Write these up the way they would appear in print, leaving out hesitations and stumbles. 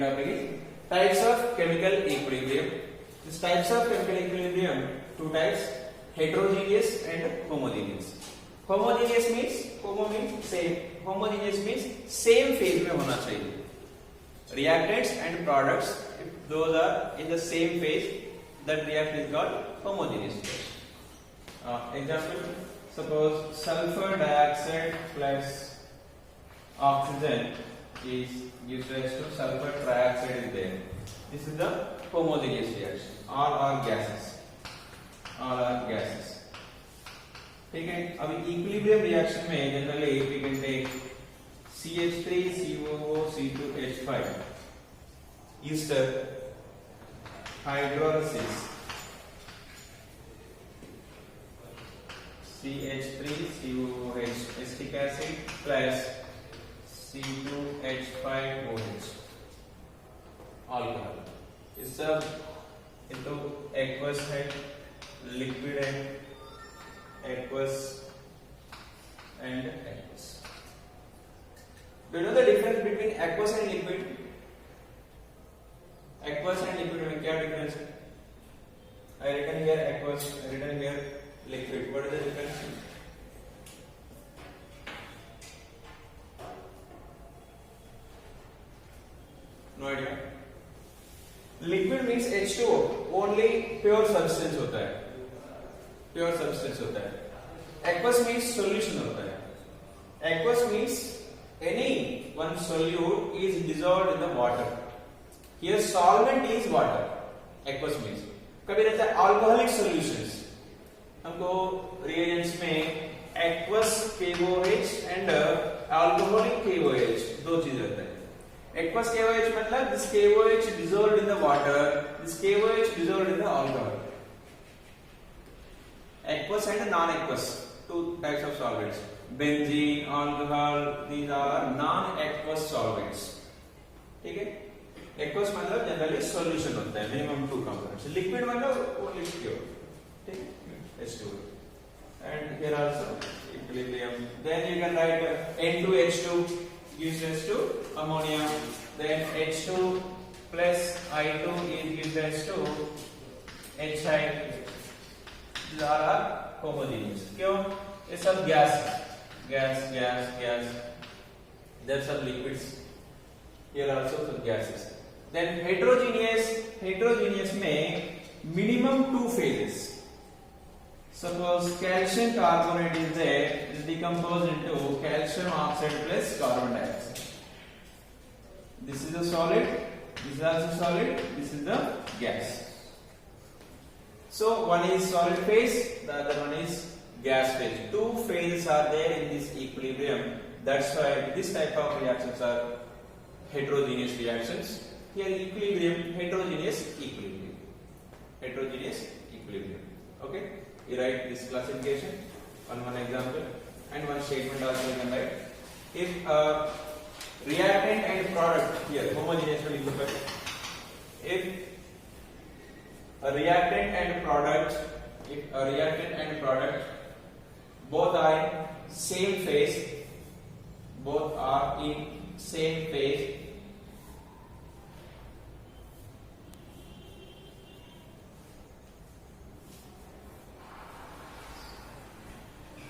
second topic is types of chemical equilibrium. These types of chemical equilibrium, two types, heterogeneous and homogeneous. Homogeneous means same. Homogeneous means same phase में होना चाहिए. Reactants and products, if those are in the same phase, that reaction is called homogeneous phase. Example, suppose sulfur dioxide plus oxygen is gives rise to sulfur trioxide is there. This is the homogeneous reaction. All are gases. ठीक है. अभी equilibrium reaction में generally we can take CH3 COO C2H5 ester hydrolysis CH3 COOH acetic acid plus C2H5OH alcohol. इस सब into aqueous है, liquid है, aqueous and aqueous. Do you know the difference between aqueous and liquid? Aqueous and liquid में क्या difference है? I written here aqueous, I written here liquid. What is the difference? No idea. Liquid means H2O, only pure substance होता है. Pure substance होता है. Aqueous means solution होता है. Aqueous means any one solute is dissolved in the water. Here solvent is water. Aqueous means. कभी रहता है alcoholic solutions. हमको reagents में aqueous KOH and alcoholic KOH दो चीज रहता है. Aqueous KOH मतलब this KOH dissolved in the water, this KOH dissolved in the alcohol. Aqueous and non-aqueous, two types of solvents. Benzene, alcohol, these are non-aqueous solvents. ठीक है? Aqueous मतलब generally solution होता है, minimum 2 components. Liquid मतलब only pure. ठीक है? H2O. And here also equilibrium. Then you can write N2H2 gives rise to ammonia. Then H2 plus I2 gives rise to HI. These are homogeneous. क्यों? ये सब gas. There are some liquids. Here also some gases. Then heterogeneous में minimum 2 phases. Suppose calcium carbonate is there, is decomposed into calcium oxide plus carbon dioxide. This is a solid, this is also solid, this is the gas. So one is solid phase, the other one is gas phase. 2 phases are there in this equilibrium. That's why this type of reactions are heterogeneous reactions. Here equilibrium, heterogeneous equilibrium. Okay? You write this classification on one example and one statement also you can write. If reactant and product, here homogeneous will look at, if a reactant and product both are in same phase,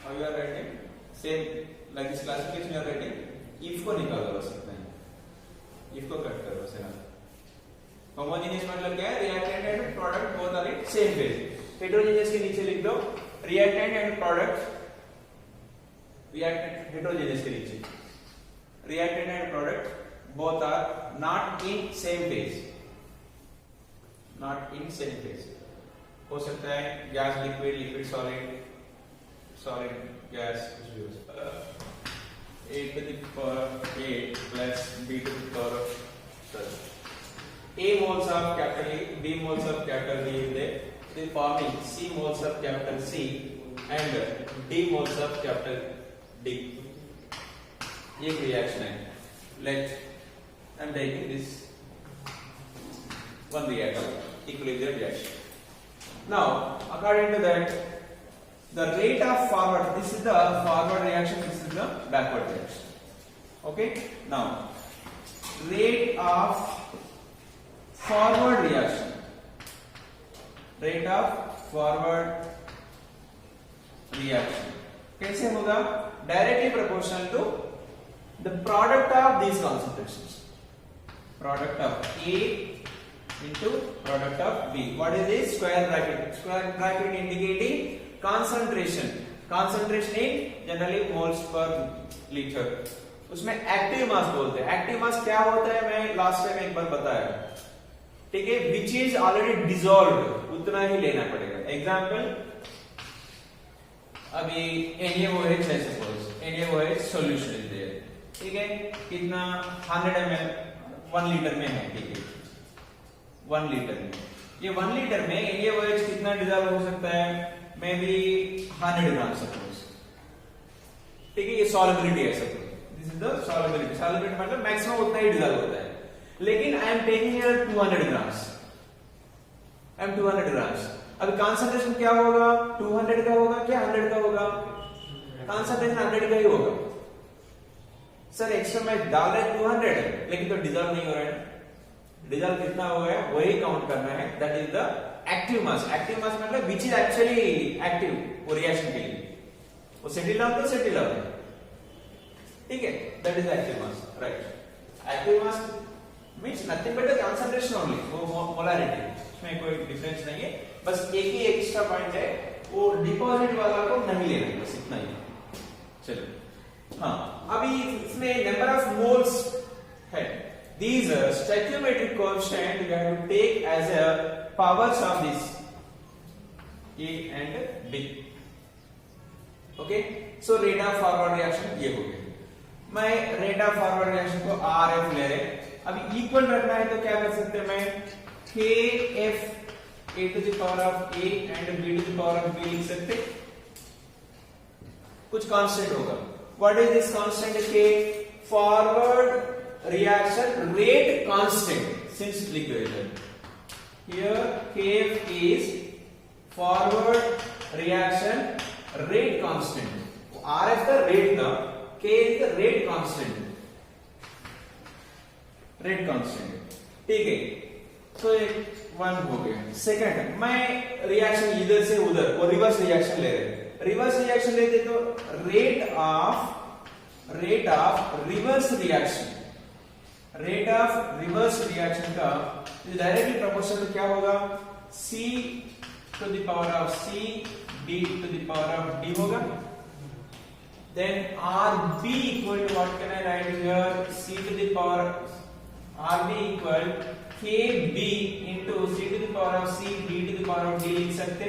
how you are writing? Same like this classification you are writing. If को निकाल दो सकते हैं. If को cut करो से ना. Homogeneous मतलब क्या है? Reactant and product both are in same phase. Heterogeneous के नीचे लिख दो. Reactant and product. Heterogeneous के नीचे. Reactant and product both are not in same phase. हो सकता है gas, liquid, solid, gas, A to the power 8 plus B to the power A moles of capital E, B moles of capital D in there. They forming C moles of capital C and D moles of capital D. एक reaction है. Let I'm taking this one reaction, equilibrium reaction. Now, according to that, the rate of forward, this is the forward reaction, this is the backward reaction. Okay? Now, rate of forward reaction, rate of forward reaction कैसे होगा? Directly proportional to the product of these concentrations, product of A into product of B. What is this? Square bracket. Square bracket indicating concentration. Concentration in generally moles per liter. उसमें active mass बोलते हैं. Active mass क्या होता है मैं last time एक बार बताया, ठीक है. विच इज ऑलरेडी डिसॉल्व्ड, उतना ही लेना पड़ेगा. एग्जाम्पल, अभी NaOH है suppose, NaOH solution is there, ठीक है. कितना 100 ml 1 लीटर में है, ठीक है. 1 लीटर में, ये 1 लीटर में NaOH कितना डिसॉल्व हो सकता है? मे बी 100 ग्राम सपोज, ठीक है. ये सॉल्युबिलिटी है suppose, this is the solubility. Solubility मतलब मैक्सिमम उतना ही डिसॉल्व होता है. लेकिन I am taking here 200 grams, I am 200 grams. अब कंसंट्रेशन क्या होगा? 200 का होगा क्या 100 का होगा? कंसंट्रेशन 100 का ही होगा. सर एक्स्ट्रा मैं डाल रहे 200 लेकिन तो डिसॉल्व नहीं हो रहा है. डिसॉल्व कितना हो गया वही काउंट करना है. That is the active mass. Active mass मतलब विच इज एक्चुअली एक्टिव वो रिएक्शन के लिए. वो सेटल डाउन तो सेटल डाउन, ठीक है. That is active mass, right. Active mass means nothing but the concentration only, वो मोलारिटी, इसमें कोई डिफरेंस नहीं है. बस एक ही एक्स्ट्रा पॉइंट है, वो डिपॉजिट वाला को नहीं लेना, बस इतना ही. चलो हाँ, अभी इसमें नंबर ऑफ मोल्स है. These stoichiometric constant you have to take as a powers of this A and B. Okay, so rate of forward reaction ये हो गया. मैं rate of forward reaction को RF ले रहे. अभी इक्वल रखना है तो क्या कर सकते हैं? मैं KF A to the power of A and B to the power of B लिख सकते. कुछ कांस्टेंट होगा. What is this constant? K forward reaction rate constant since liquid. Here Kf is forward reaction rate constant. RF का rate का, K is the rate constant. Rate constant, ठीक है. तो एक 1 हो गया. सेकंड, मैं रिएक्शन इधर से उधर और रिवर्स रिएक्शन ले रहे. रिवर्स रिएक्शन लेते तो rate of reverse reaction, rate of reverse reaction का डायरेक्टली प्रोपोर्शनल क्या होगा? C to the power of C D to the power of D होगा. Then RB equal to what can I write here? C to the power RB equal KB into C to the power of C D to the power of D लिख सकते.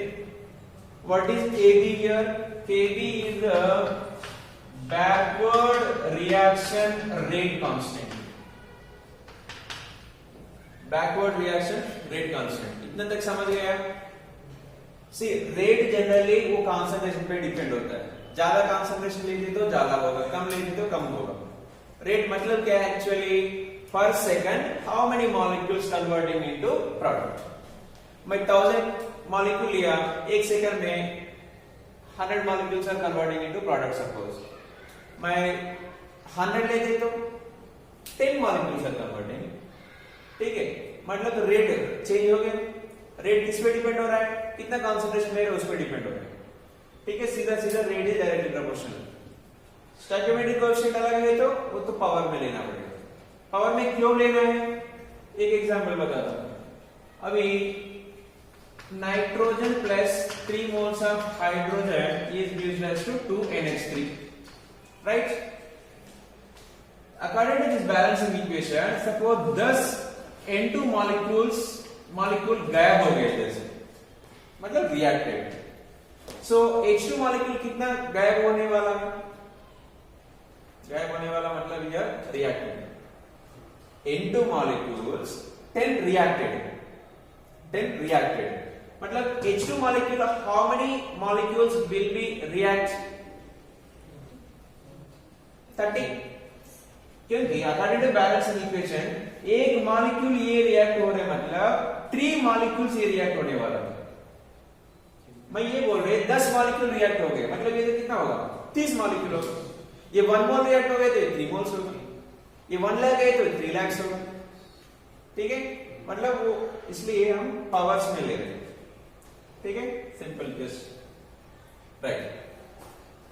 What is KB here? KB is the backward reaction rate constant. Backward reaction rate constant. इतना तक समझ गया? सी rate generally वो concentration पे depend होता है. ज्यादा कंसंट्रेशन लेंगे तो ज्यादा होगा, कम लेंगे तो कम होगा. रेट मतलब क्या है actually? Per second how many molecules converting into product. मैं 1000 मॉलिक्यूल लिया, एक सेकंड में 100 molecules are converting into product. Suppose मैं 100 लेते तो 10 मॉलिक्यूल्स आर कन्वर्टिंग, ठीक है. मतलब तो रेट चेंज हो गया. रेट किस पे डिपेंड हो रहा है? कितना कंसंट्रेशन ले रहे हो उस पे डिपेंड हो रहा है, ठीक है. सीधा सीधा rate is directly proportional. Stoichiometric coefficient अलग है तो वो तो पावर में लेना पड़ेगा. पावर में क्यों लेना है? एक एग्जांपल बताता हूं. अभी nitrogen plus 3 moles of hydrogen is gives to 2NH3, right. According to this balancing equation, suppose 10 N2 molecule गायब हो गए इधर से, मतलब रिएक्टेड. सो H2 मॉलिक्यूल कितना गायब होने वाला है? गायब होने वाला मतलब यह रिएक्टेड. N2 मॉलिक्यूल्स 10 रिएक्टेड मतलब H2 molecule how many molecules will be react? 30. क्योंकि अकॉर्डिंग टू बैलेंसिंग इक्वेशन एक मॉलिक्यूल ये रिएक्ट हो रहे मतलब 3 मॉलिक्यूल्स ये रिएक्ट होने वाला है. मैं ये बोल रहे 10 मॉलिक्यूल रिएक्ट हो गए मतलब ये कितना होगा? 30 मॉलिक्यूल होगा. ये 1 मोल रिएक्ट हो गए तो 3 मोल्स होगा. ये 1 लाख गए तो 3 लाख होगा. ठीक है, मतलब वो इसलिए हम पावर्स में ले रहे हैं, ठीक है, सिंपल जस्ट राइट।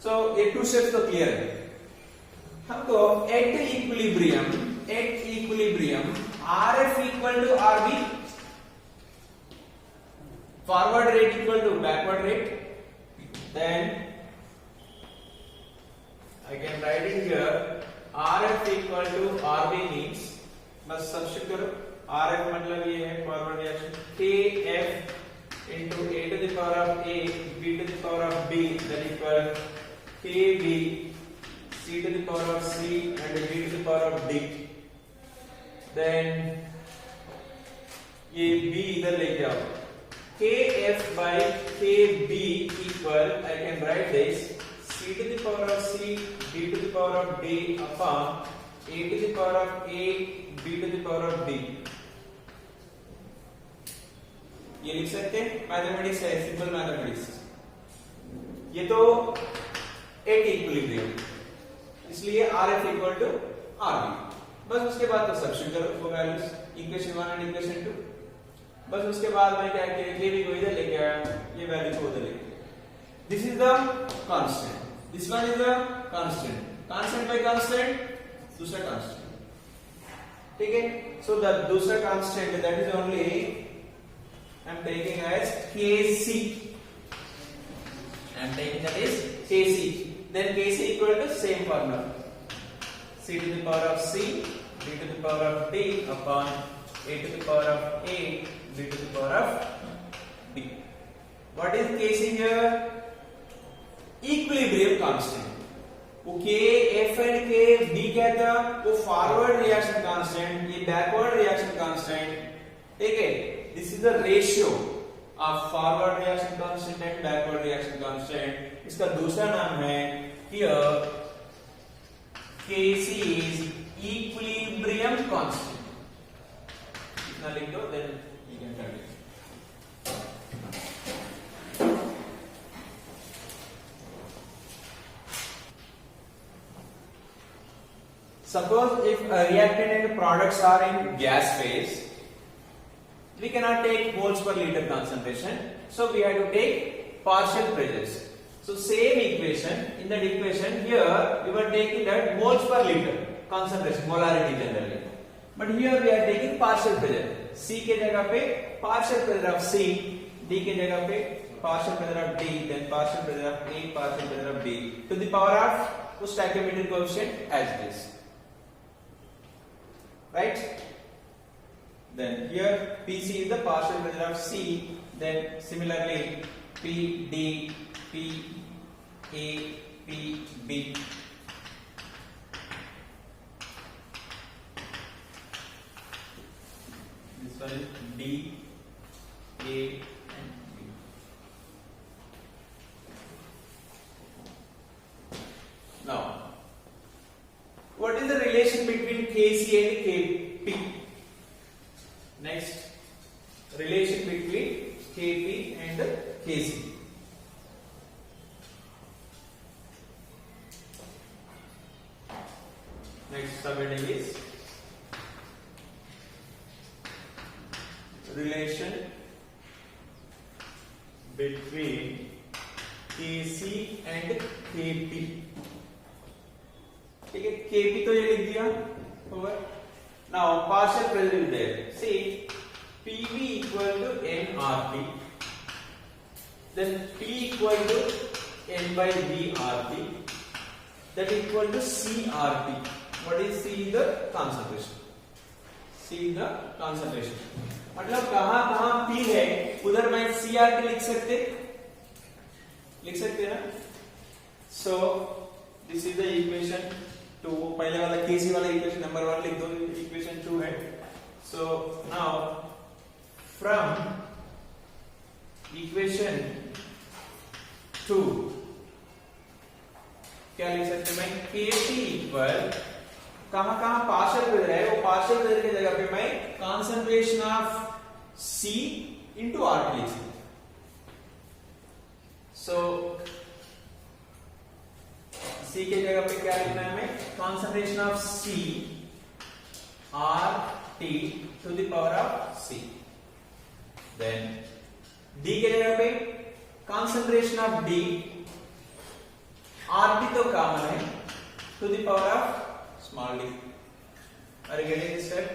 सो ये 2 स्टेप्स तो क्लियर है। हमको at equilibrium RF equal to RB, forward rate equal to backward rate, then I can write it here RF equal to RB means, बस सब्स्टिट्यूट करो, RF मतलब ये है forward reaction, KF into A to the power of A, B to the power of B, that equal KB, C to the power of C and B to the power of D. Then ये B इधर लेके आओ, KF by KB equal, I can write this C to the power of C, B to the power of D upon A to the power of A, B to the power of D. ये लिख सकते हैं, mathematics है, simple mathematics. ये तो at equilibrium, इसलिए RF equal to RB। बस उसके बाद तो सब्स्टिट्यूट करो वो वैल्यूज, इक्वेशन 1 एंड इक्वेशन 2। बस उसके बाद मैं क्या किया, KB को इधर लेके आया, ये वैल्यू को उधर लेके आया। This is the constant, this one is the constant, constant bye constant दूसरा कांस्टेंट, ठीक है। सो द दूसरा constant that is only I am taking as Kc, I am taking that is Kc, then Kc equal to same formula, C to the power of C, B to the power of D upon A to the power of A, B to the power of D. What is Kc here? Equilibrium constant. वो K, F and K, B कहता है, वो forward reaction constant, ये backward reaction constant, ठीक है। This is the ratio of forward reaction constant and backward reaction constant. इसका दूसरा नाम है here Kc is equilibrium constant. इतना लिख दो, then you can write it. Suppose if a reactant and products are in gas phase, we cannot take moles per liter concentration, so we have to take partial pressures. So same equation, in that equation here we were taking that moles per liter concentration, molarity generally, but here we are taking partial pressure. C के जगह पे partial pressure of C, D के जगह पे partial pressure of D, then partial pressure of A, partial pressure of D to the power of उस stoichiometric coefficient as this, right? Then here Pc is the partial pressure of C, then similarly Pd, Pa, Pb. This one is D, A and B. Now, what is the relation between Kc and Kp? Next, relation between Kp and Kc. Next subheading is relation between Kc and Kp. ठीक है, Kp तो ये लिख दिया over. Now partial pressure is there. See, Pv equal to nRT, then P equal to n by V RT, that equal to CRT. What is C? The concentration. C the concentration. मतलब कहाँ कहाँ P है उधर मैं CRT लिख सकते ना? So this is the equation. तो पहले वाला Kc वाला इक्वेशन नंबर 1 लिख दो, इक्वेशन 2 है। सो नाउ फ्रॉम इक्वेशन 2 क्या लिख सकते हैं, मैं Kc इक्वल कहां कहां पार्शियल प्रेशर है, वो पार्शियल प्रेशर की जगह पे मैं concentration of C into RT लिख सकते। सो C के जगह पे क्या लिखना है, हमें concentration of C R T to the power of C. Then D के जगह पे concentration of D RT तो common है to the power of small d. Are you getting this step?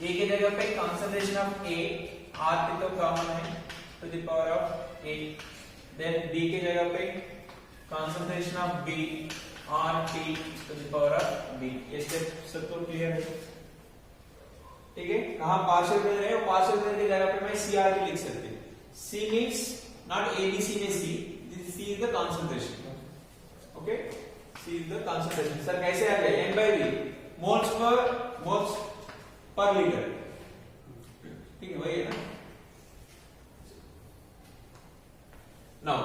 A के जगह पे concentration of A RT तो common है to the power of A. Then D के जगह पे concentration of B RT to the power of B. ये step सबको क्लियर है? ठीक है, कहां पार्शियल प्रेशर है, पार्शियल प्रेशर की जगह पे मैं CRT लिख सकते हैं. C means not ABC में C, C is the concentration. Okay, C is the concentration. Sir कैसे आ गया? N by V, moles per liter. ठीक है, वही है ना. Now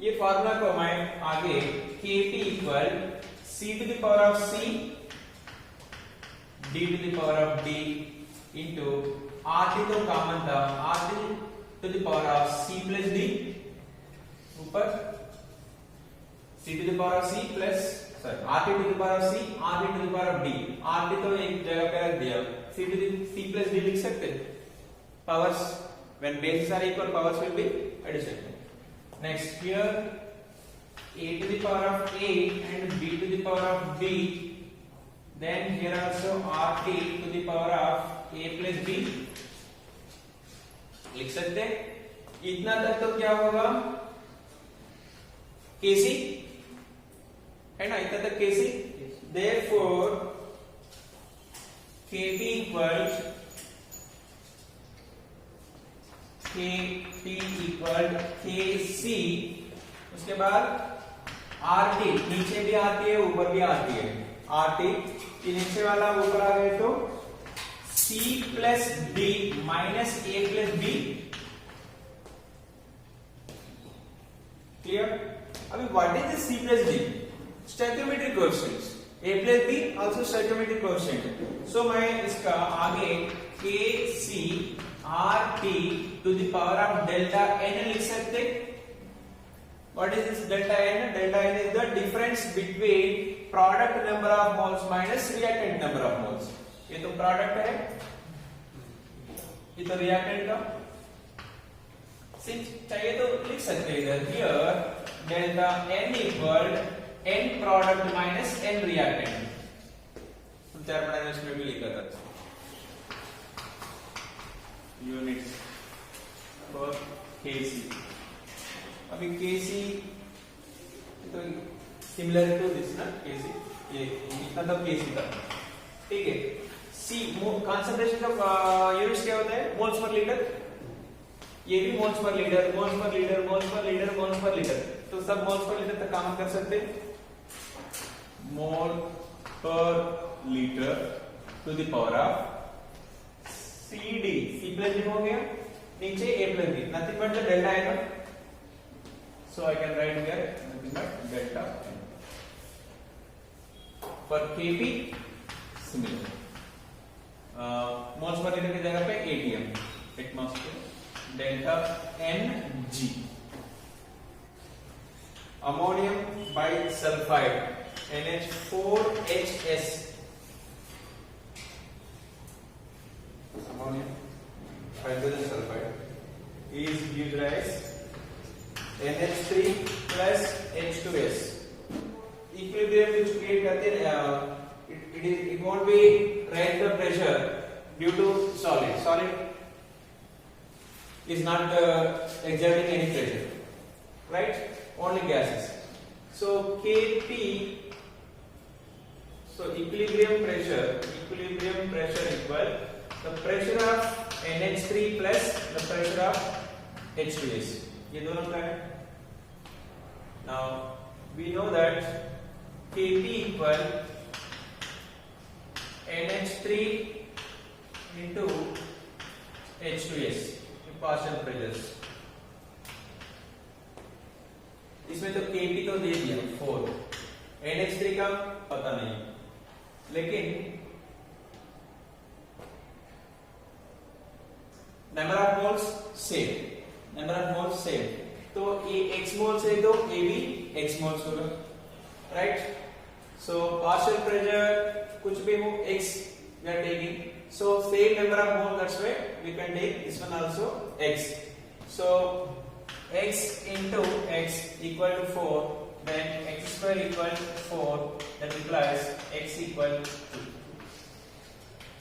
ये फार्मूला को मैं आगे Kp equal C to the power of C D to the power of D into RT तो कॉमन था, RT to the power of C plus D ऊपर C to the power of C plus RT to the power of C, RT to the power of D. RT तो एक जगह पे रख दिया, C plus D लिख सकते. Powers when bases are equal, powers will be addition. Next here A to the power of A and B to the power of B. Then here also RT to the power of A plus B लिख सकते हैं. इतना तक तो क्या होगा? Kc है ना, इतना तक Kc. Therefore Kp equals Kc. उसके बाद RT नीचे भी आती है ऊपर भी आती है. RT के नीचे वाला ऊपर आ गए तो C plus D minus A plus B. Clear? अभी what is this C plus D? Stoichiometric coefficient. A plus B also stoichiometric coefficient. So मैं इसका आगे Kc RT to the power of delta n लिख सकते. What is this delta n? Delta n is the difference between product number of moles minus reactant number of moles. ये तो product है, ये तो reactant का. Since चाहिए तो लिख सकते हैं इधर. Here delta n equal n product minus n reactant. Thermodynamics में भी लिखा था. Units for Kc. अभी Kc तो सिमिलर टू दिस ना, Kc ये इतना तब Kc था. ठीक है. C कंसंट्रेशन का यूनिट्स क्या होता है? Moles per litre. ये भी moles per litre, moles per litre, moles per litre, moles per litre. तो सब मोल्स पर लीटर तक काम कर सकते हैं. Mole per litre to the power of CD. C plus D हो गया, नीचे A plus D, nothing but the delta n. So I can write here nothing but delta n. For Kp similar. Moles per litre की जगह पे ATM, atmosphere. Delta Ng. Ammonium bisulphide NH4HS. Ammonium hydrogen sulfide is used as NH3 plus H2S. Equilibrium which create करते हैं, it won't be raise the pressure due to solid. Solid is not exerting any pressure, right? Only gases. So Kp, so equilibrium pressure equal the pressure of NH3 plus the pressure of H2S. ये दोनों क्या है? Now we know that Kp equal NH3 into H2S. Partial pressures. इसमें तो Kp तो दे दिया 4, NH3 का पता नहीं, लेकिन नंबर ऑफ मोल्स सेम. तो ये x मोल्स है तो A भी x मोल्स होगा, राइट? सो पार्शियल प्रेशर कुछ भी हो x we are taking. So same number of mole, that's why we can take this one also x. So x into x equal to 4, then x square equal to 4, that implies x equal to 2.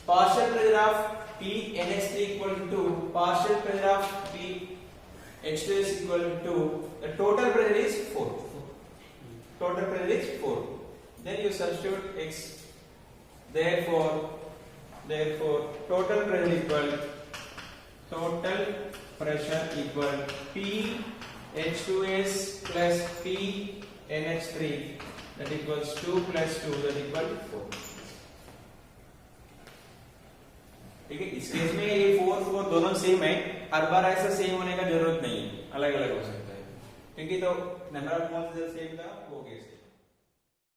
Partial pressure of P NH3 equal to 2, partial pressure of P H2 is equal to 2, the total pressure is 4. Total pressure is 4. Then you substitute x. Therefore total pressure equal P H2S plus P NH3, that equals 2 plus 2, that equal 4. ठीक है, इस case में ये 4 4 दोनों same है, हर बार ऐसा same होने का जरूरत नहीं है, अलग अलग हो सकता है, क्योंकि तो नंबर ऑफ मोल्स सेम था वो केस।